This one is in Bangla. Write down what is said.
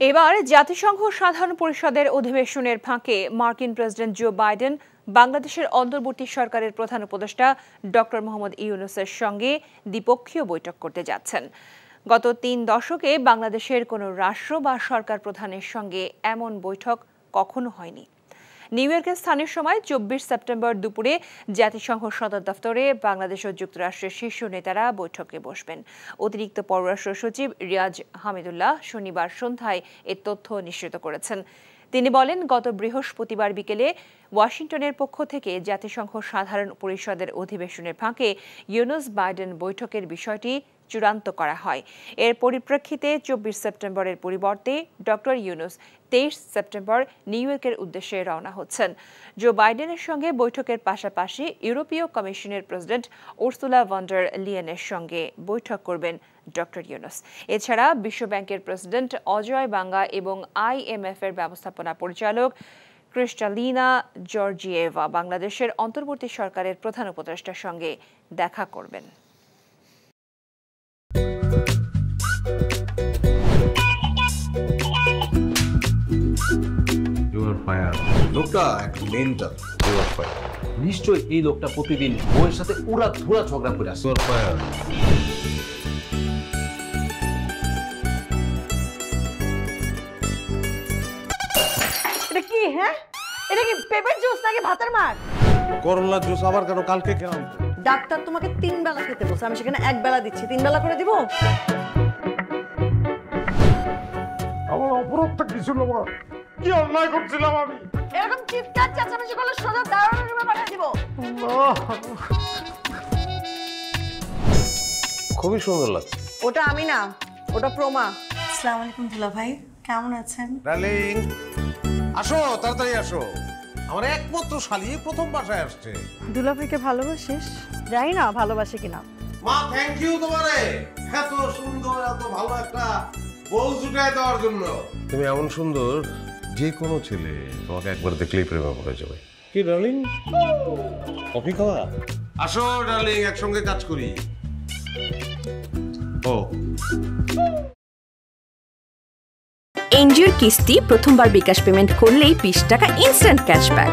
এবার জাতিসংঘ সাধারণ পরিষদের অধিবেশনের ফাঁকে মার্কিন প্রেসিডেন্ট জো বাইডেন বাংলাদেশের অন্তর্বর্তী সরকারের প্রধান উপদেষ্টা ডক্টর মোহাম্মদ ইউনূসের সঙ্গে দ্বিপক্ষীয় বৈঠক করতে যাচ্ছেন। গত ৩ দশকে বাংলাদেশের কোনো রাষ্ট্র বা সরকার প্রধানের সঙ্গে এমন বৈঠক কখনো হয়নি। নিউ ইয়র্কের স্থানীয় সময় ২৪ সেপ্টেম্বর দুপুরে জাতিসংঘ সদর দফতরে বাংলাদেশ ও যুক্তরাষ্ট্রের শীর্ষ নেতারা বৈঠকে বসবেন। অতিরিক্ত পররাষ্ট্র সচিব রিয়াজ হামিদুল্লাহ শনিবার সন্ধ্যায় এ তথ্য নিশ্চিত করেছেন। তিনি বলেন, গত বৃহস্পতিবার বিকেলে ওয়াশিংটনের পক্ষ থেকে জাতিসংঘ সাধারণ পরিষদের অধিবেশনের ফাঁকে ইউনূস বাইডেন বৈঠকের বিষয়টি চূড়ান্ত করা হয়। এর পরিপ্রেক্ষিতে ২৪ সেপ্টেম্বরের পরিবর্তে ডক্টর ইউনূস ২৩ সেপ্টেম্বর নিউ ইয়র্কের উদ্দেশ্যে রওনা হচ্ছেন। জো বাইডেনের সঙ্গে বৈঠকের পাশাপাশি ইউরোপীয় কমিশনের প্রেসিডেন্ট উর্সুলা ভন ডার লিয়েনের সঙ্গে বৈঠক করবেন ডক্টর ইউনূস। এছাড়া বিশ্বব্যাংকের প্রেসিডেন্ট অজয় বাঙ্গা এবং IMF এর ব্যবস্থাপনা পরিচালক ক্রিস্টালিনা জর্জিয়েভা বাংলাদেশের অন্তর্বর্তী সরকারের প্রধান উপদেষ্টার সঙ্গে দেখা করবেন। নিশ্চয় এই লোকটা প্রতিদিন বউয়ের সাথে উড়া ধুরা ঝগড়া করে আসে। এটা কি? হ্যাঁ, এটা কি পেঁপের জুস নাকি ভাতের মার? করলার জুস আবার কেন? কালকে খেলাম। ডাক্তার তোমাকে 3 বেলা খেতে বলছে, আমি সেখানে 1 বেলা দিচ্ছি। 3 বেলা করে দিব? আমার অপরাধটা কি ছিল? কি অন্যায় করছিলাম আমি? এরকম চিৎকার চেঁচামেচি করলে সোজা দারোয়ানের রুমে পাঠিয়ে দিব। খুবই সুন্দর লাগছে। ওটা আমি না, ওটা প্রমা। আসসালামু আলাইকুম দুলা ভাই, কেমন আছেন? ডার্লিং, আসো, তাড়াতাড়ি আসো। আমার একমাত্র শালি প্রথম বাসায় আসছে। দুলা ভাইকে ভালোবাসিস? জানি না ভালোবাসে কিনা। মা, থ্যাংক ইউ তোমারে এত সুন্দর, এত ভালো একটা বউ জুটায় দেওয়ার জন্য। তুমি এমন সুন্দর, যে কোনো ছেলে তোমাকে একবার দেখলেই প্রেমে পড়ে যাবে। কি ডার্লিং, কফি খাওয়া? আসো ডার্লিং, একসঙ্গে কাজ করি। ও এনজিওর কিস্তি প্রথমবার বিকাশ পেমেন্ট করলেই 20 টাকা ইনস্ট্যান্ট ক্যাশব্যাক।